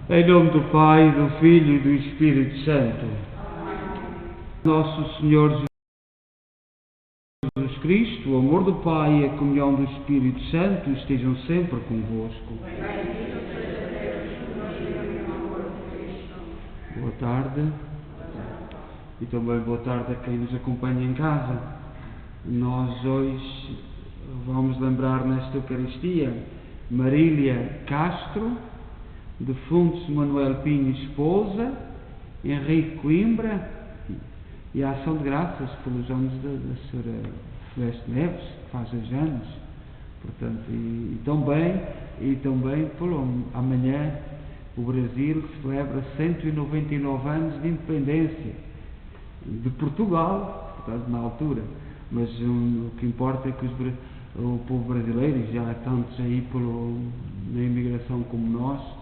Em nome do Pai, do Filho e do Espírito Santo. Nosso Senhor Jesus Cristo, o amor do Pai e a comunhão do Espírito Santo estejam sempre convosco. Boa tarde. E também boa tarde a quem nos acompanha em casa. Nós hoje vamos lembrar nesta Eucaristia Marília Castro, defuntos Manuel Pinho esposa, Henrique Coimbra, e a ação de graças pelos anos da Sra. Celeste Neves, que faz 2 anos, portanto, e também amanhã o Brasil celebra 199 anos de independência de Portugal, portanto, na altura, mas o que importa é que o povo brasileiro, e já há tantos aí na imigração como nós,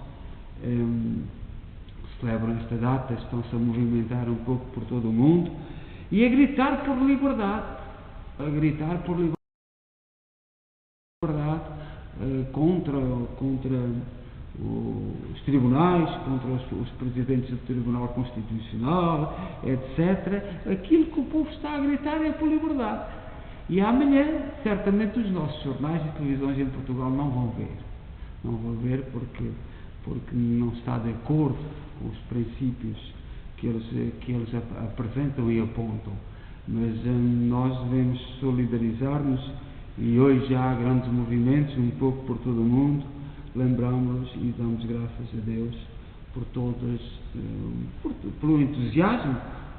celebram esta data, estão-se a movimentar um pouco por todo o mundo e a gritar por liberdade, contra os tribunais, contra os presidentes do Tribunal Constitucional, etc. Aquilo que o povo está a gritar é por liberdade. E amanhã, certamente, os nossos jornais e televisões em Portugal não vão ver porque não está de acordo com os princípios que eles apresentam e apontam. Mas nós devemos solidarizar-nos, e hoje já há grandes movimentos um pouco por todo o mundo. Lembramos-nos e damos graças a Deus pelo entusiasmo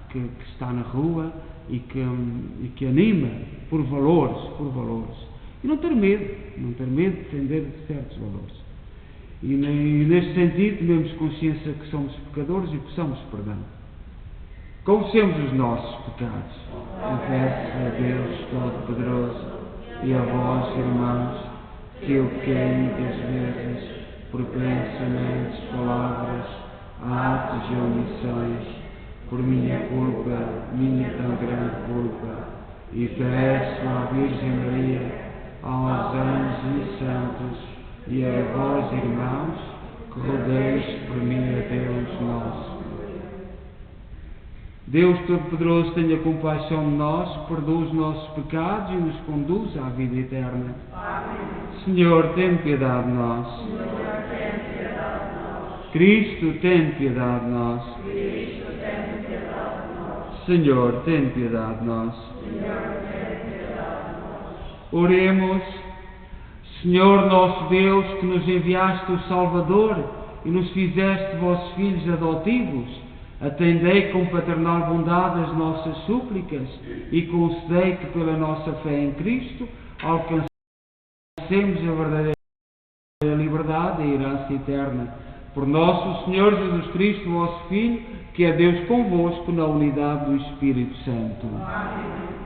que está na rua e que anima por valores. E não ter medo de defender certos valores. E neste sentido, temos consciência que somos pecadores e peçamos perdão. Confessemos os nossos pecados. Confesso a Deus Todo-Poderoso e a vós, irmãos, que eu pequei muitas vezes por pensamentos, palavras, atos e omissões, por minha tão grande culpa, e peço à Virgem Maria, aos anjos e santos, e a vós, irmãos, que rodeis por mim a Deus nosso. Deus Todo-Poderoso tenha compaixão de nós, perdoa os nossos pecados e nos conduz à vida eterna. Amém. Senhor, tem piedade de nós. Cristo, tem piedade de nós. Senhor, tem piedade de nós. Oremos. Senhor nosso Deus, que nos enviaste o Salvador e nos fizeste vossos filhos adotivos, atendei com paternal bondade as nossas súplicas e concedei que pela nossa fé em Cristo alcancemos a verdadeira liberdade e a herança eterna. Por nosso Senhor Jesus Cristo, vosso Filho, que é Deus convosco na unidade do Espírito Santo. Amém.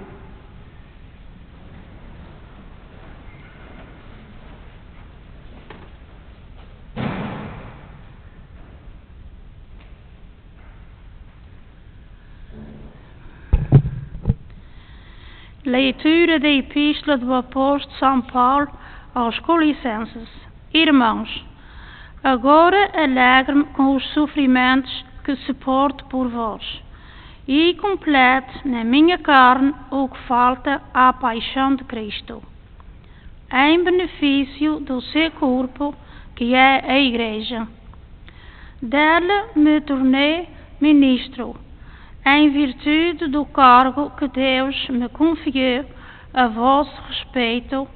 Leitura da Epístola do Apóstolo São Paulo aos Colossenses. Irmãos, agora alegro-me com os sofrimentos que suporto por vós, e complete na minha carne o que falta à paixão de Cristo, em benefício do seu corpo, que é a Igreja. Dela me tornei ministro, em virtude do cargo que Deus me confiou a vosso respeito,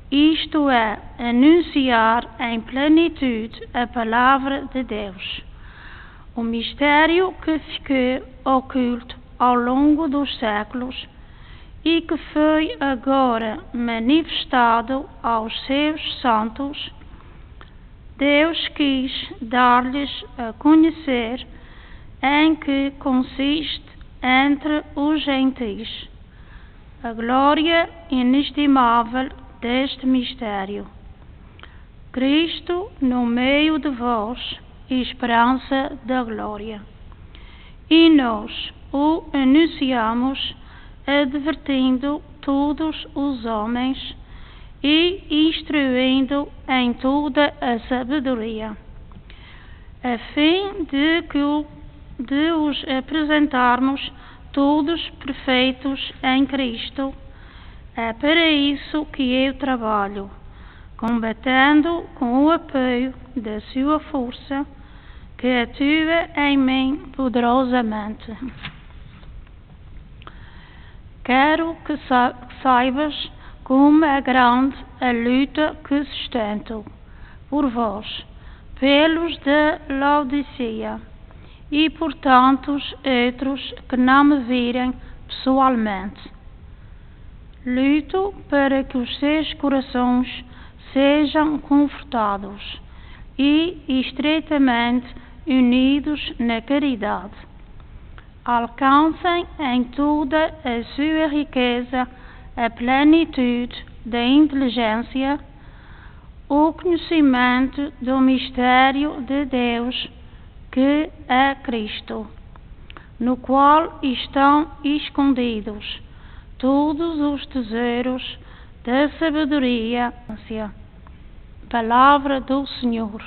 isto é, anunciar em plenitude a palavra de Deus, o mistério que ficou oculto ao longo dos séculos e que foi agora manifestado aos seus santos. Deus quis dar-lhes a conhecer em que consiste entre os gentis a glória inestimável deste mistério. Cristo no meio de vós, esperança da glória. E nós o anunciamos, advertindo todos os homens e instruindo em toda a sabedoria, a fim de os apresentarmos todos perfeitos em Cristo. É para isso que eu trabalho, combatendo com o apoio da sua força, que atua em mim poderosamente. Quero que saibas como é grande a luta que sustento por vós, pelos de Laodiceia, e por tantos outros que não me virem pessoalmente. Luto para que os seus corações sejam confortados e estreitamente unidos na caridade. Alcancem em toda a sua riqueza a plenitude da inteligência, o conhecimento do mistério de Deus, que é Cristo, no qual estão escondidos todos os tesouros da sabedoria. Palavra do Senhor.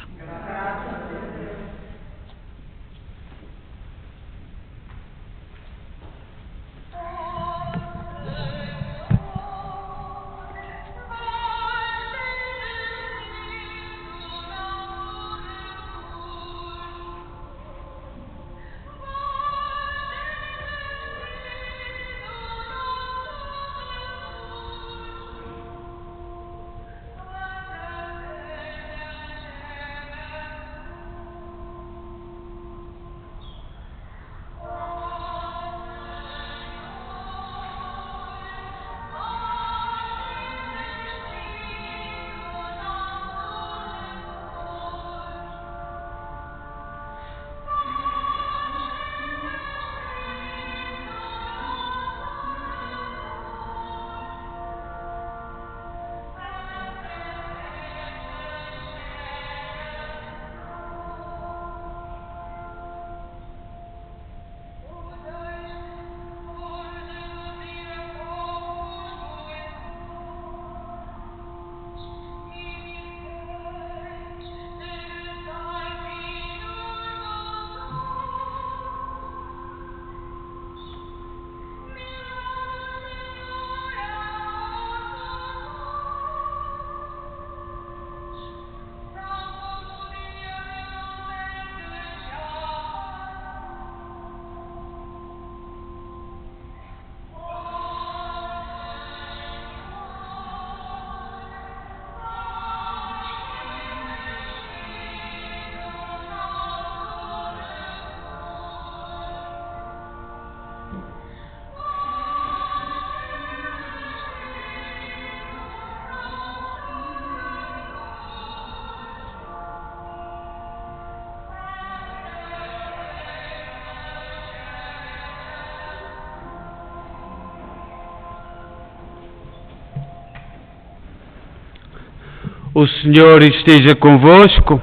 O Senhor esteja convosco.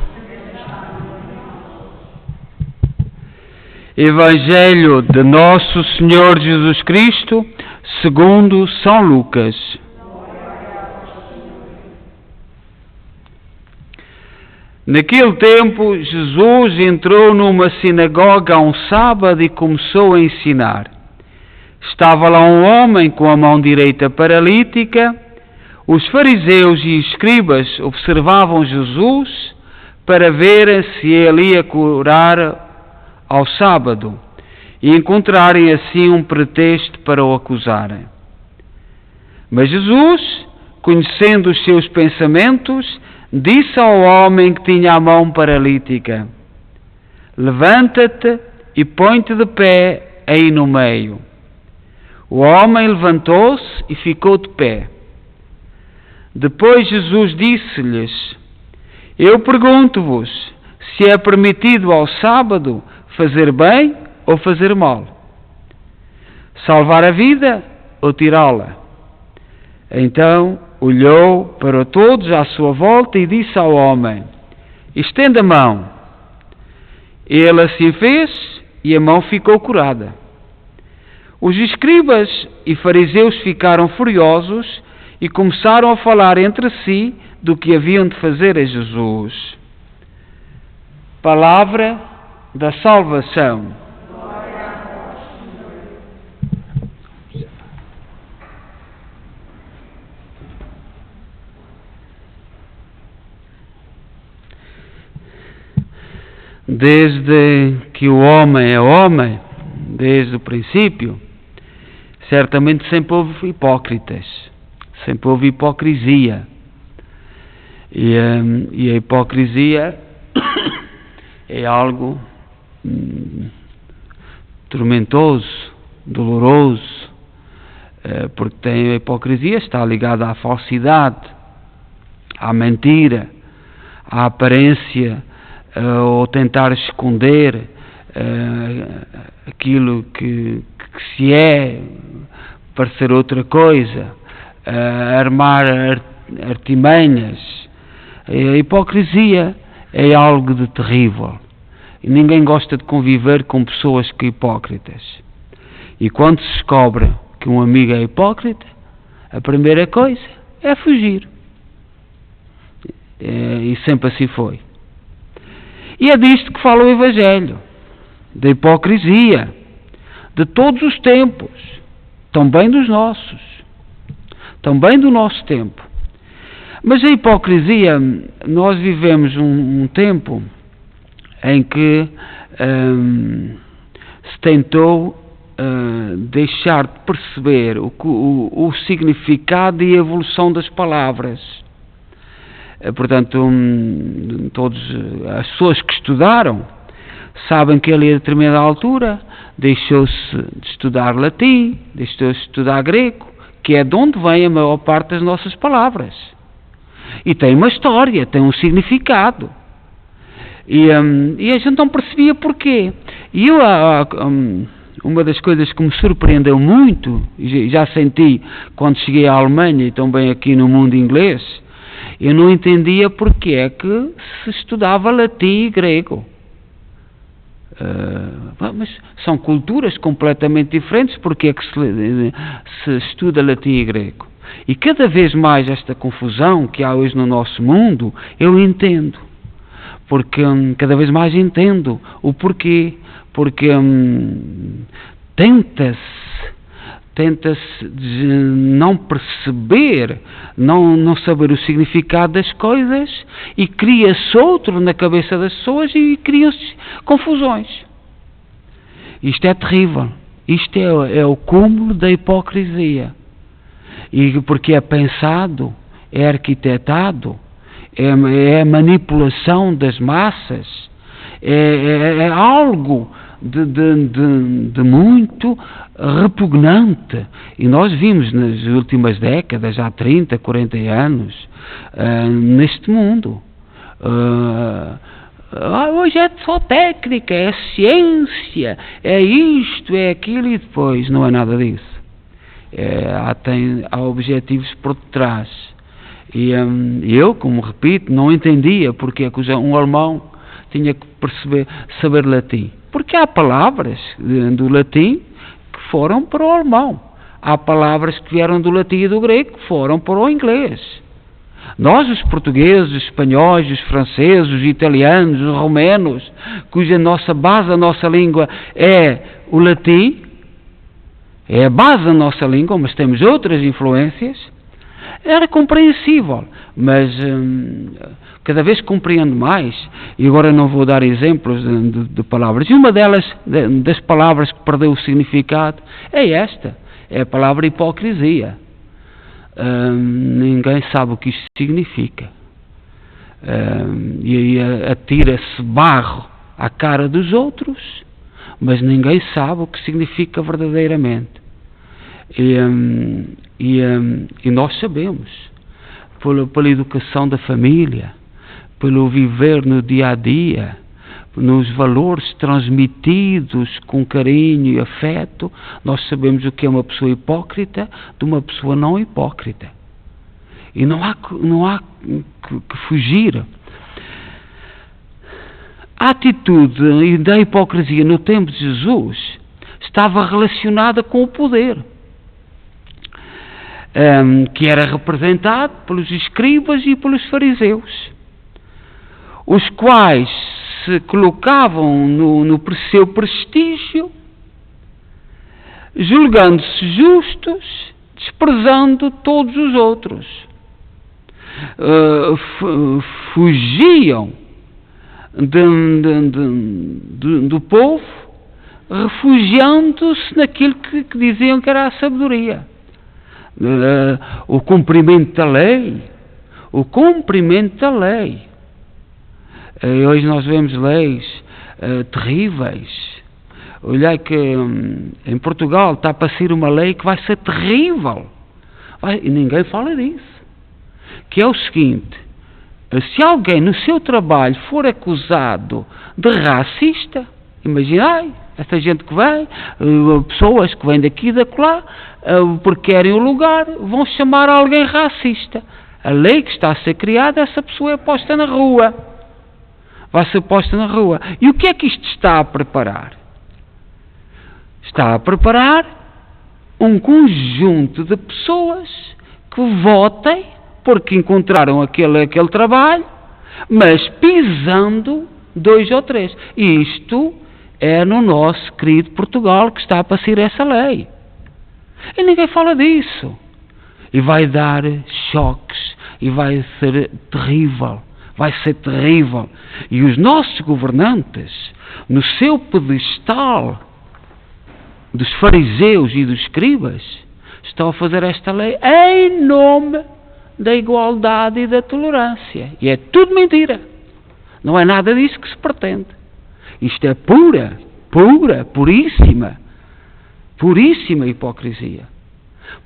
Evangelho de Nosso Senhor Jesus Cristo, segundo São Lucas. Naquele tempo, Jesus entrou numa sinagoga um sábado e começou a ensinar. Estava lá um homem com a mão direita paralítica. Os fariseus e escribas observavam Jesus para ver se ele ia curar ao sábado e encontrarem assim um pretexto para o acusarem. Mas Jesus, conhecendo os seus pensamentos, disse ao homem que tinha a mão paralítica: levanta-te e põe-te de pé aí no meio. O homem levantou-se e ficou de pé. Depois Jesus disse-lhes: eu pergunto-vos, se é permitido ao sábado fazer bem ou fazer mal? Salvar a vida ou tirá-la? Então olhou para todos à sua volta e disse ao homem: estenda a mão. Ele assim fez e a mão ficou curada. Os escribas e fariseus ficaram furiosos e começaram a falar entre si do que haviam de fazer a Jesus. Palavra da salvação. Desde que o homem é homem, desde o princípio, certamente sempre houve hipócritas, sempre houve hipocrisia. E a hipocrisia é algo tormentoso, doloroso, porque a hipocrisia está ligada à falsidade, à mentira, à aparência, ou tentar esconder aquilo que se é, parecer outra coisa, armar artimanhas. A hipocrisia é algo de terrível e ninguém gosta de conviver com pessoas que hipócritas. E quando se descobre que um amigo é hipócrita, a primeira coisa é fugir. E sempre assim foi. E é disto que fala o Evangelho, da hipocrisia, de todos os tempos, também dos nossos, também do nosso tempo. Mas a hipocrisia, nós vivemos um tempo em que se tentou deixar de perceber o significado e a evolução das palavras. Portanto, todas as pessoas que estudaram sabem que ali a determinada altura deixou-se de estudar latim, deixou-se de estudar grego, que é de onde vem a maior parte das nossas palavras. E tem uma história, tem um significado. E a gente não percebia porquê. E eu, uma das coisas que me surpreendeu muito, e já senti quando cheguei à Alemanha e também aqui no mundo inglês, eu não entendia porque é que se estudava latim e grego. Mas são culturas completamente diferentes, porque é que se estuda latim e grego? E cada vez mais esta confusão que há hoje no nosso mundo, eu entendo. Porque cada vez mais entendo o porquê. Porque tenta-se não perceber, não saber o significado das coisas e cria-se outro na cabeça das pessoas e criam-se confusões. Isto é terrível. Isto é o cúmulo da hipocrisia. E porque é pensado, é arquitetado, é manipulação das massas, é algo de muito repugnante. E nós vimos nas últimas décadas, há 30, 40 anos, neste mundo. Hoje é só técnica, é ciência, é isto, é aquilo, e depois não é nada disso. Há objetivos por detrás. E eu, como repito, não entendia porque é que um alemão tinha que saber latim. Porque há palavras do latim que foram para o alemão. Há palavras que vieram do latim e do grego que foram para o inglês. Nós, os portugueses, os espanhóis, os franceses, os italianos, os romanos, cuja base da nossa língua é o latim, é a base da nossa língua, mas temos outras influências, era compreensível, mas cada vez compreendo mais, e agora não vou dar exemplos de palavras, e uma delas, das palavras que perdeu o significado, é esta, é a palavra hipocrisia. Ninguém sabe o que isto significa, e aí atira-se barro à cara dos outros, mas ninguém sabe o que significa verdadeiramente. E nós sabemos, pela educação da família, pelo viver no dia a dia, nos valores transmitidos com carinho e afeto, nós sabemos o que é uma pessoa hipócrita de uma pessoa não hipócrita. E não há que fugir. A atitude da hipocrisia no tempo de Jesus estava relacionada com o poder, que era representado pelos escribas e pelos fariseus, os quais se colocavam no seu prestígio, julgando-se justos, desprezando todos os outros. Fugiam do povo, refugiando-se naquilo que diziam que era a sabedoria. O cumprimento da lei. Hoje nós vemos leis terríveis. Olhai que em Portugal está para sair uma lei que vai ser terrível. E ninguém fala disso. Que é o seguinte: se alguém no seu trabalho for acusado de racista, imaginai, essa gente que vem, pessoas que vêm daqui e daquela, porque querem o lugar, vão chamar alguém racista. A lei que está a ser criada, essa pessoa é posta na rua. Vai ser posta na rua. E o que é que isto está a preparar? Está a preparar um conjunto de pessoas que votem porque encontraram aquele trabalho, mas pisando 2 ou 3. E isto é no nosso querido Portugal que está para sair essa lei. E ninguém fala disso. E vai dar choques, e vai ser terrível. Vai ser terrível. E os nossos governantes, no seu pedestal dos fariseus e dos escribas, estão a fazer esta lei em nome da igualdade e da tolerância. E é tudo mentira. Não é nada disso que se pretende. Isto é puríssima hipocrisia.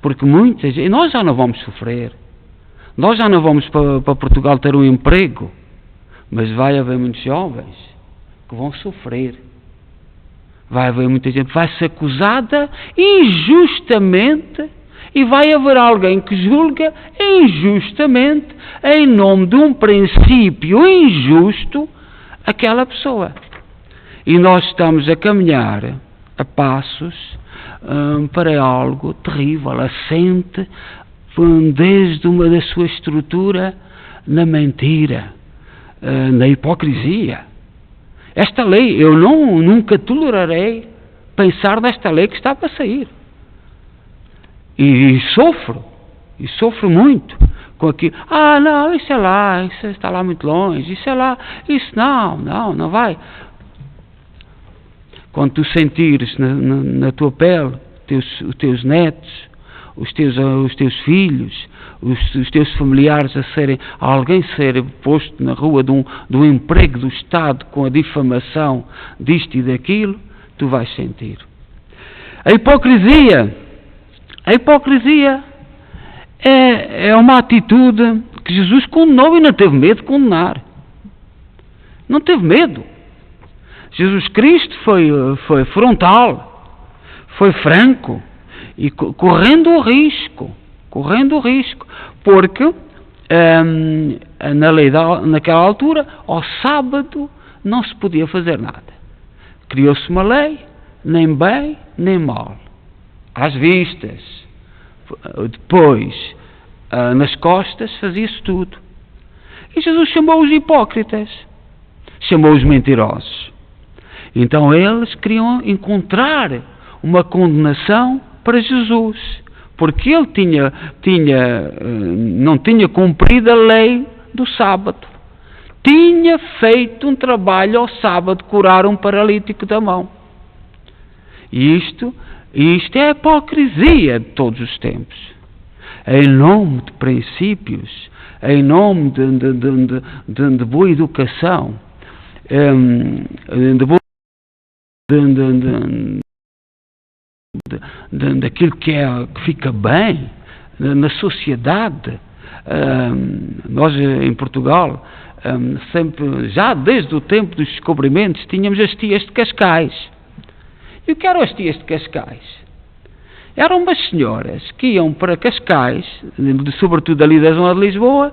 Porque muitas... E nós já não vamos sofrer. Nós já não vamos para Portugal ter um emprego. Mas vai haver muitos jovens que vão sofrer. Vai haver muita gente que vai ser acusada injustamente, e vai haver alguém que julga injustamente, em nome de um princípio injusto, aquela pessoa. E nós estamos a caminhar a passos para algo terrível, assente desde da sua estrutura na mentira, na hipocrisia. Esta lei, eu nunca tolerarei pensar nesta lei que está para sair. E sofro muito com aquilo. Não, isso é lá, isso está lá muito longe, isso é lá, isso não vai. Quando tu sentires na tua pele os teus netos, os teus filhos, os teus familiares alguém ser posto na rua de um emprego do Estado com a difamação disto e daquilo, tu vais sentir. A hipocrisia é uma atitude que Jesus condenou e não teve medo de condenar. Não teve medo. Jesus Cristo foi frontal, foi franco, e correndo o risco, porque naquela altura, ao sábado, não se podia fazer nada. Criou-se uma lei, nem bem, nem mal. Às vistas, depois, nas costas, fazia-se tudo. E Jesus chamou os hipócritas, chamou os mentirosos. Então eles queriam encontrar uma condenação para Jesus, porque ele não tinha cumprido a lei do sábado. Tinha feito um trabalho ao sábado, curar um paralítico da mão. E isto é a hipocrisia de todos os tempos. Em nome de princípios, em nome de boa educação, daquilo que fica bem na sociedade. Nós em Portugal, sempre, já desde o tempo dos descobrimentos, tínhamos as tias de Cascais. E o que eram as tias de Cascais? Eram umas senhoras que iam para Cascais, sobretudo ali da zona de Lisboa,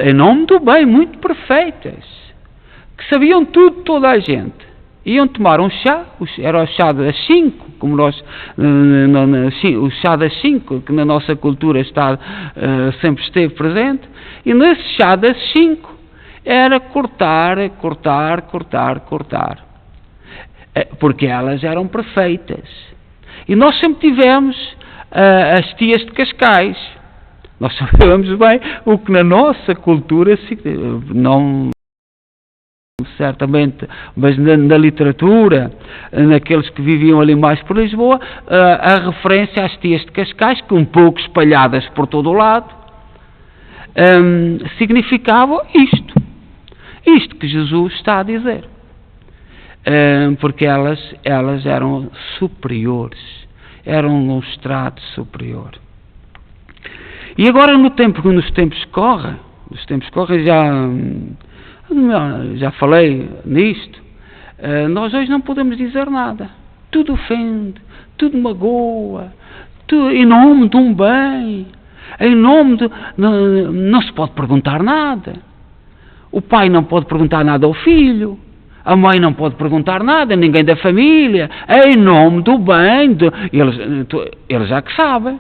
em nome do bem, muito perfeitas, que sabiam tudo de toda a gente. Iam tomar um chá, era o chá das 5, como nós, o chá das 5, que na nossa cultura sempre esteve presente, e nesse chá das 5, era cortar, porque elas eram perfeitas. E nós sempre tivemos as tias de Cascais. Nós sabemos bem o que na nossa cultura, não certamente, mas na literatura, naqueles que viviam ali mais por Lisboa, a referência às tias de Cascais, que um pouco espalhadas por todo o lado, significava isto que Jesus está a dizer, porque elas eram superiores, eram um estrato superior. E agora nos tempos que correm, já falei nisto, nós hoje não podemos dizer nada, tudo ofende, tudo magoa, tudo em nome de um bem, em nome de... Não se pode perguntar nada. O pai não pode perguntar nada ao filho, a mãe não pode perguntar nada, ninguém da família, em nome do bem, eles já que sabem.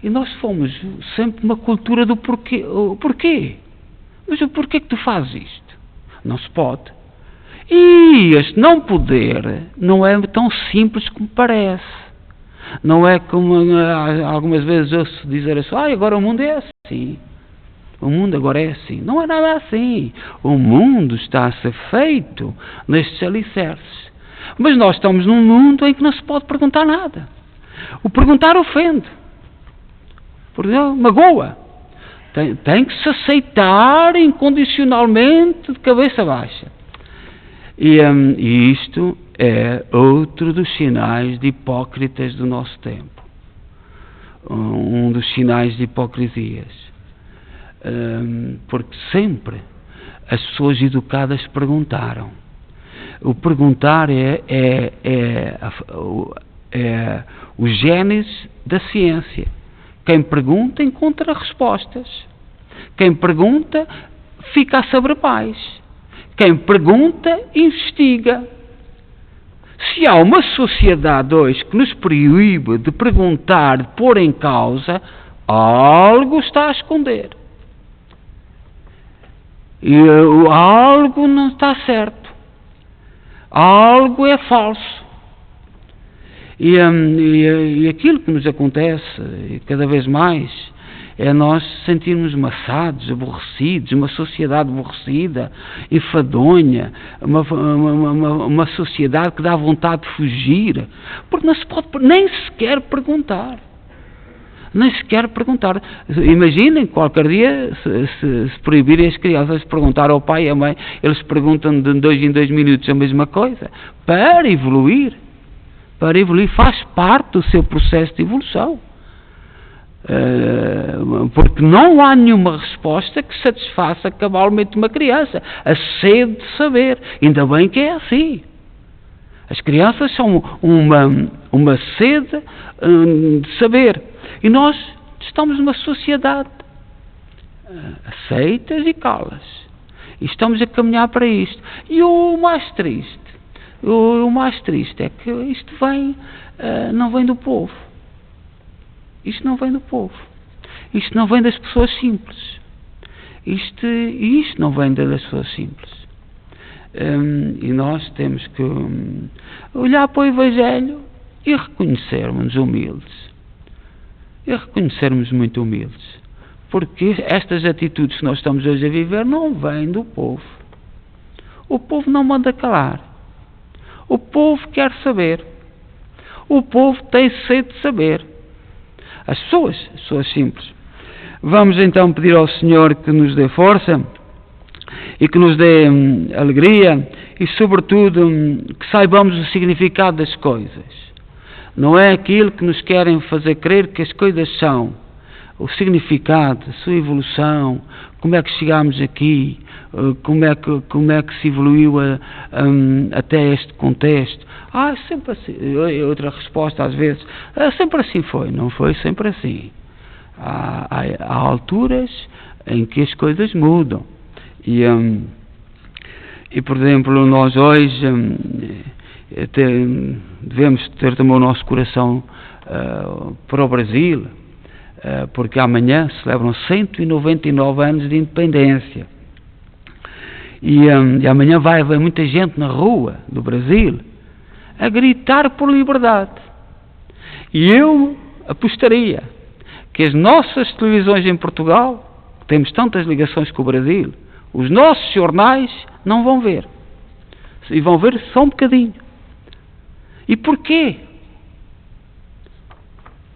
E nós fomos sempre uma cultura do porquê. Mas o porquê que tu fazes isto? Não se pode. E este não poder não é tão simples como parece. Não é como algumas vezes ouço dizer assim, agora o mundo é assim. O mundo agora é assim. Não é nada assim. O mundo está a ser feito nestes alicerces. Mas nós estamos num mundo em que não se pode perguntar nada. O perguntar ofende. Magoa. Tem que se aceitar incondicionalmente de cabeça baixa. E isto é outro dos sinais de hipócritas do nosso tempo. Um dos sinais de hipocrisias. Porque sempre as pessoas educadas perguntaram. O perguntar é o gênese da ciência. Quem pergunta encontra respostas. Quem pergunta fica a saber mais. Quem pergunta investiga. Se há uma sociedade hoje que nos proíbe de perguntar, de pôr em causa, algo está a esconder. E algo não está certo. Algo é falso. E aquilo que nos acontece, cada vez mais, é nós sentirmos maçados, aborrecidos, uma sociedade aborrecida, enfadonha, uma sociedade que dá vontade de fugir, porque não se pode nem sequer perguntar. Nem sequer perguntar. Imaginem, qualquer dia, se proibirem as crianças de perguntar ao pai e à mãe, eles perguntam de 2 em 2 minutos a mesma coisa, para evoluir. Para evoluir, faz parte do seu processo de evolução. Porque não há nenhuma resposta que satisfaça cabalmente uma criança. A sede de saber. Ainda bem que é assim. As crianças são uma sede de saber. E nós estamos numa sociedade aceitas e calas. E estamos a caminhar para isto. E o mais triste é que isto não vem do povo. Isto não vem do povo. Isto não vem das pessoas simples. Isto não vem das pessoas simples. E nós temos que olhar para o Evangelho e reconhecermos-nos humildes. E reconhecermos muito humildes. Porque estas atitudes que nós estamos hoje a viver não vêm do povo. O povo não manda calar. O povo quer saber. O povo tem sede de saber. As pessoas simples. Vamos então pedir ao Senhor que nos dê força e que nos dê alegria e, sobretudo, que saibamos o significado das coisas. Não é aquilo que nos querem fazer crer que as coisas são. O significado, a sua evolução, como é que chegámos aqui, como é que se evoluiu até este contexto. Sempre assim. Outra resposta às vezes, sempre assim foi, não foi sempre assim. Há alturas em que as coisas mudam. E por exemplo, nós hoje devemos ter também o nosso coração para o Brasil, porque amanhã celebram 199 anos de independência. E amanhã vai haver muita gente na rua do Brasil a gritar por liberdade. E eu apostaria que as nossas televisões em Portugal, que temos tantas ligações com o Brasil, os nossos jornais não vão ver. E vão ver só um bocadinho. E porquê?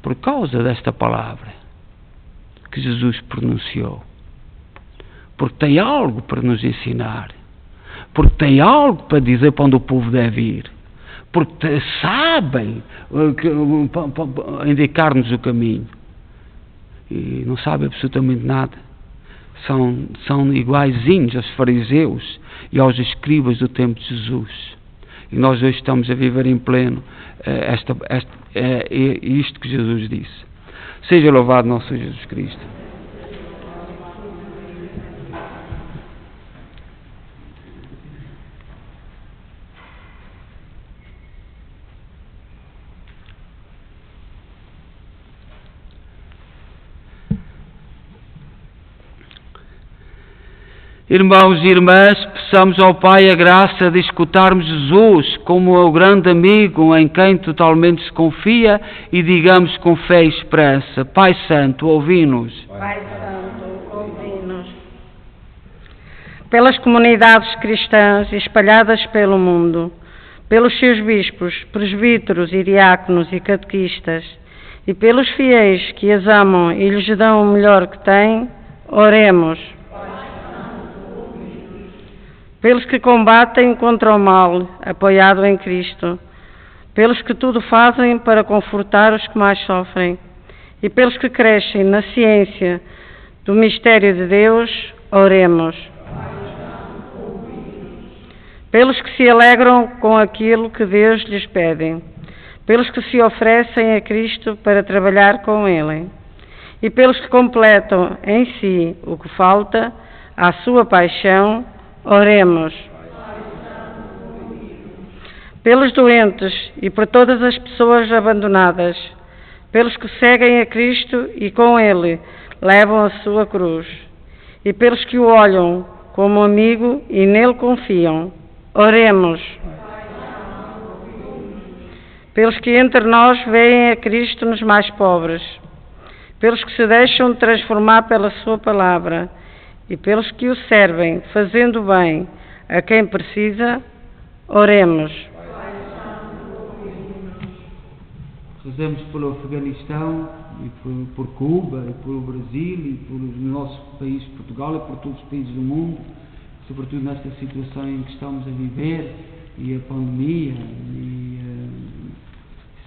Por causa desta palavra que Jesus pronunciou. Porque tem algo para nos ensinar. Porque tem algo para dizer para onde o povo deve ir. Porque sabem indicar-nos o caminho. E não sabem absolutamente nada. São iguaizinhos aos fariseus e aos escribas do tempo de Jesus. E nós hoje estamos a viver em pleno isto que Jesus disse. Seja louvado nosso Senhor Jesus Cristo. Irmãos e irmãs, peçamos ao Pai a graça de escutarmos Jesus como o grande amigo em quem totalmente se confia e digamos com fé e esperança: Pai Santo, ouvi-nos. Pai Santo, ouvi-nos. Pelas comunidades cristãs espalhadas pelo mundo, pelos seus bispos, presbíteros e diáconos e catequistas, e pelos fiéis que as amam e lhes dão o melhor que têm, oremos. Pelos que combatem contra o mal, apoiado em Cristo, pelos que tudo fazem para confortar os que mais sofrem, e pelos que crescem na ciência do mistério de Deus, oremos. Pelos que se alegram com aquilo que Deus lhes pede, pelos que se oferecem a Cristo para trabalhar com Ele, e pelos que completam em si o que falta à sua paixão, oremos. Pelos doentes e por todas as pessoas abandonadas, pelos que seguem a Cristo e com Ele levam a sua cruz, e pelos que o olham como amigo e nele confiam, oremos. Pelos que entre nós veem a Cristo nos mais pobres, pelos que se deixam transformar pela sua palavra, e pelos que o servem, fazendo bem a quem precisa, oremos. Rezemos pelo Afeganistão, e por Cuba, e pelo Brasil, e pelo nosso país, Portugal, e por todos os países do mundo, sobretudo nesta situação em que estamos a viver, e a pandemia, e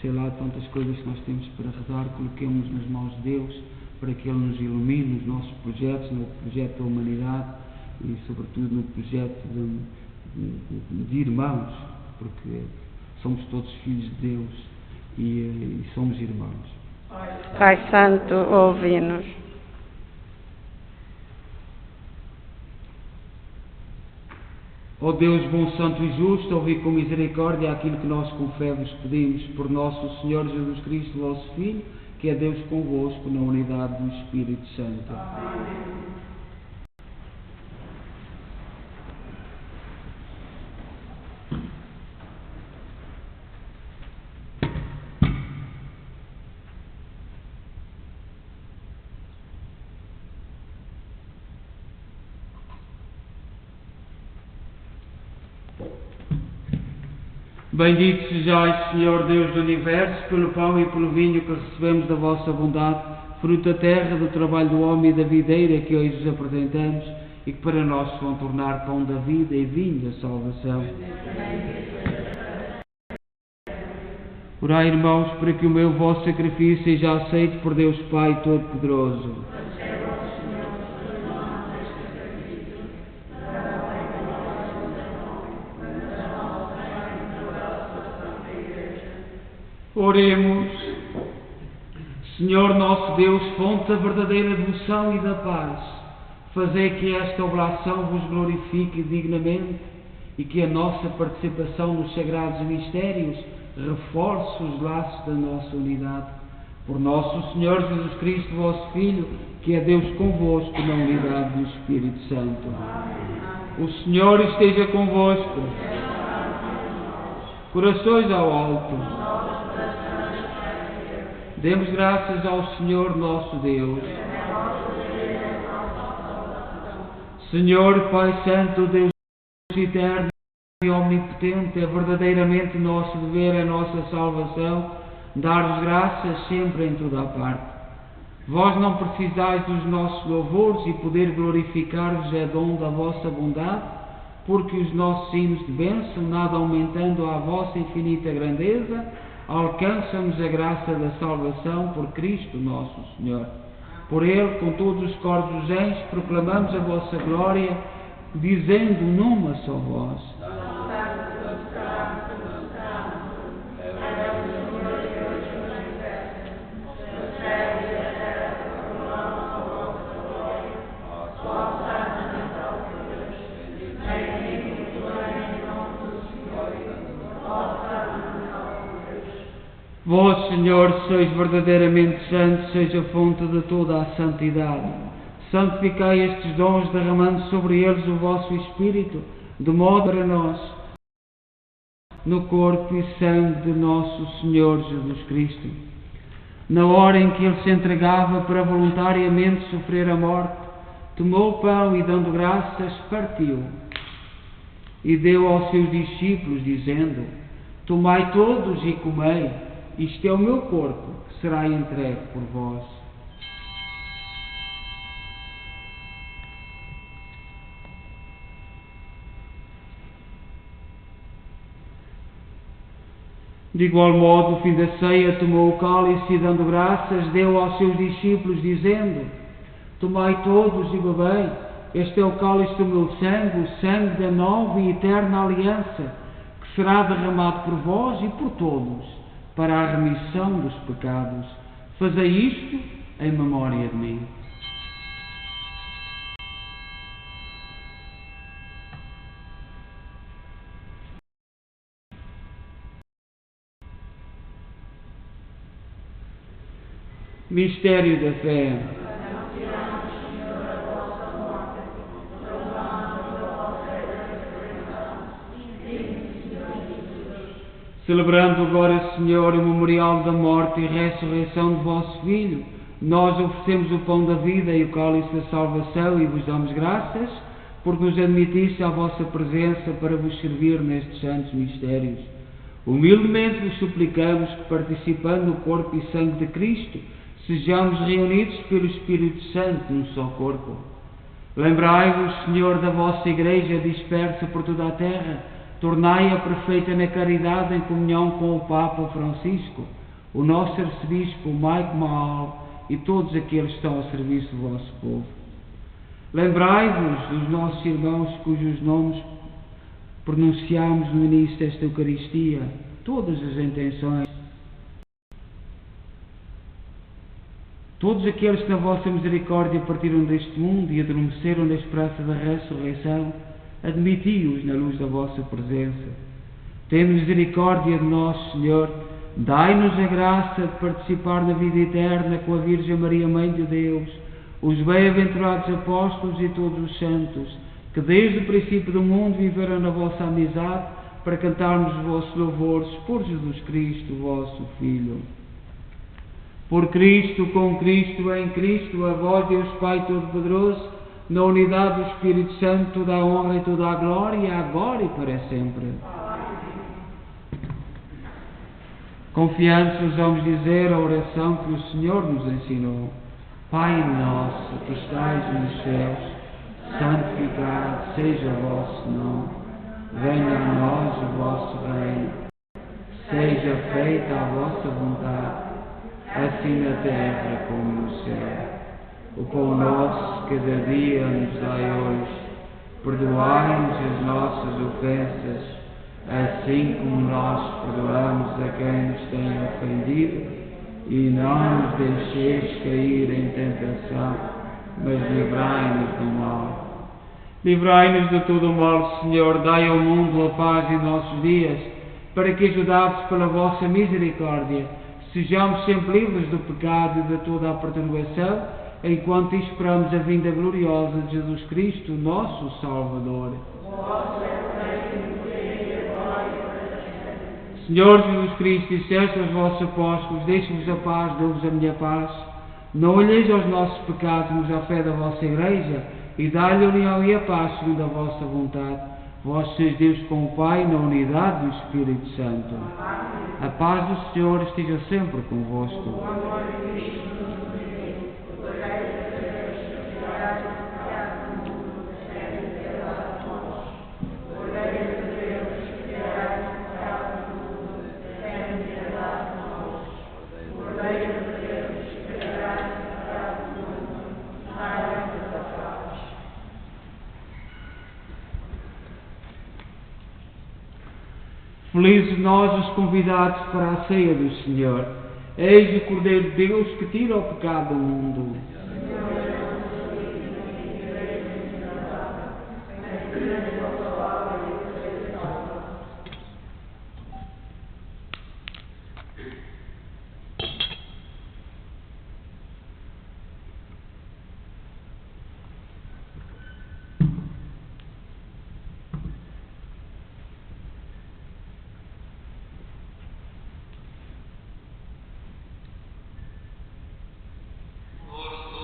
sei lá, tantas coisas que nós temos para rezar. Coloquemos nas mãos de Deus, para que Ele nos ilumine nos nossos projetos, no projeto da humanidade e sobretudo no projeto de irmãos, porque somos todos filhos de Deus e somos irmãos. Pai Santo, ouvi-nos. Ó Deus bom, santo e justo, ouvi com misericórdia aquilo que nós com fé vos pedimos, por nosso Senhor Jesus Cristo, vosso Filho, que é Deus convosco na unidade do Espírito Santo. Amém. Bendito sejais, Senhor Deus do Universo, pelo pão e pelo vinho que recebemos da vossa bondade, fruto da terra, do trabalho do homem e da videira que hoje vos apresentamos, e que para nós se vão tornar pão da vida e vinho da salvação. Orai, irmãos, para que o meu vosso sacrifício seja aceito por Deus Pai Todo-Poderoso. Oremos. Senhor nosso Deus, fonte da verdadeira devoção e da paz, fazei que esta oblação vos glorifique dignamente e que a nossa participação nos sagrados mistérios reforce os laços da nossa unidade. Por nosso Senhor Jesus Cristo, vosso Filho, que é Deus convosco na unidade do Espírito Santo. O Senhor esteja convosco. Corações ao alto. Demos graças ao Senhor nosso Deus. Senhor, Pai Santo, Deus eterno e omnipotente, é verdadeiramente nosso dever, a nossa salvação, dar-vos graças sempre em toda a parte. Vós não precisais dos nossos louvores, e poder glorificar-vos é dom da vossa bondade, porque os nossos hinos de bênção, nada aumentando a vossa infinita grandeza, alcançam-nos a graça da salvação por Cristo nosso Senhor. Por Ele, com todos os coros dos anjos, proclamamos a vossa glória, dizendo numa só voz: Vós, Senhor, sois verdadeiramente santos, sois a fonte de toda a santidade. Santificai estes dons, derramando sobre eles o vosso Espírito, de modo para nós, no corpo e sangue de nosso Senhor Jesus Cristo. Na hora em que Ele se entregava para voluntariamente sofrer a morte, tomou o pão e, dando graças, partiu. E deu aos seus discípulos, dizendo: Tomai todos e comei. Isto é o meu corpo, que será entregue por vós. De igual modo, no fim da ceia, tomou o cálice e, dando graças, deu aos seus discípulos, dizendo: Tomai todos e bebei. Este é o cálice do meu sangue, o sangue da nova e eterna aliança, que será derramado por vós e por todos, para a remissão dos pecados. Fazei isto em memória de mim. Mistério da fé. Celebrando agora, Senhor, o memorial da morte e ressurreição de vosso Filho, nós oferecemos o pão da vida e o cálice da salvação e vos damos graças, porque nos admitiste à vossa presença para vos servir nestes santos mistérios. Humildemente vos suplicamos que, participando no corpo e sangue de Cristo, sejamos reunidos pelo Espírito Santo num só corpo. Lembrai-vos, Senhor, da vossa Igreja dispersa por toda a terra. Tornai-a perfeita na caridade, em comunhão com o Papa Francisco, o nosso arcebispo Mike Mahal e todos aqueles que estão ao serviço do vosso povo. Lembrai-vos dos nossos irmãos cujos nomes pronunciamos no início desta Eucaristia, todas as intenções, todos aqueles que na vossa misericórdia partiram deste mundo e adormeceram na esperança da ressurreição, admiti-os na luz da vossa presença. Tende misericórdia de nós, Senhor, dai-nos a graça de participar na vida eterna com a Virgem Maria, Mãe de Deus, os bem-aventurados apóstolos e todos os santos, que desde o princípio do mundo viveram na vossa amizade, para cantarmos os vossos louvores por Jesus Cristo, vosso Filho. Por Cristo, com Cristo, em Cristo, a vós, Deus Pai Todo-Poderoso, na unidade do Espírito Santo, toda a honra e toda a glória, agora e para sempre. Confiantes, vamos dizer a oração que o Senhor nos ensinou. Pai nosso, que estais nos céus, santificado seja o vosso nome. Venha a nós o vosso reino. Seja feita a vossa vontade, assim na terra como no céu. O pão nosso cada dia nos dai hoje. Perdoai-nos as nossas ofensas, assim como nós perdoamos a quem nos tem ofendido, e não nos deixeis cair em tentação, mas livrai-nos do mal. Livrai-nos de todo o mal, Senhor, dai ao mundo a paz em nossos dias, para que, ajudados pela vossa misericórdia, sejamos sempre livres do pecado e de toda a perturbação, enquanto esperamos a vinda gloriosa de Jesus Cristo, nosso Salvador. Senhor Jesus Cristo, disseste aos vossos apóstolos: deixe-vos a paz, dou-vos a minha paz. Não olheis aos nossos pecados, mas à fé da vossa Igreja, e dá-lhe a união e a paz segundo a vossa vontade. Vós sois Deus com o Pai, na unidade do Espírito Santo. A paz do Senhor esteja sempre convosco. Felizes nós os convidados para a ceia do Senhor. Eis o Cordeiro de Deus que tira o pecado do mundo. Lord,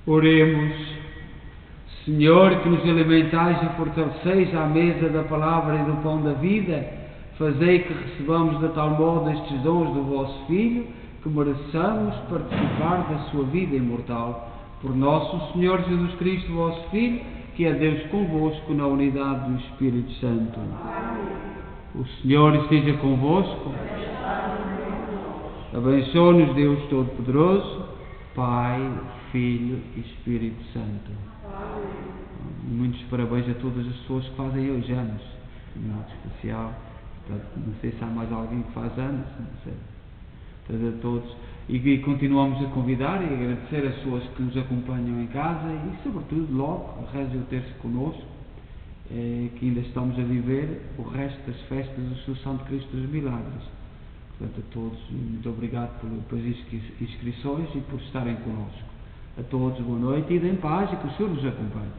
Oremos. Senhor, que nos alimentais e fortaleceis à mesa da palavra e do pão da vida, fazei que recebamos de tal modo estes dons do vosso Filho, que mereçamos participar da sua vida imortal. Por nosso Senhor Jesus Cristo, vosso Filho, que é Deus convosco na unidade do Espírito Santo. O Senhor esteja convosco. Abençoe-nos Deus Todo-Poderoso, Pai, Filho e Espírito Santo. Muitos parabéns a todas as pessoas que fazem hoje anos. Muito especial. Não sei se há mais alguém que faz anos. Não sei. A todos. E continuamos a convidar e agradecer as pessoas que nos acompanham em casa e, sobretudo, logo, rezem o terço connosco, que ainda estamos a viver o resto das festas do Seu Santo Cristo dos Milagres. Portanto, a todos, muito obrigado pelas inscrições e por estarem connosco. A todos, boa noite e em paz e que o Senhor nos acompanhe.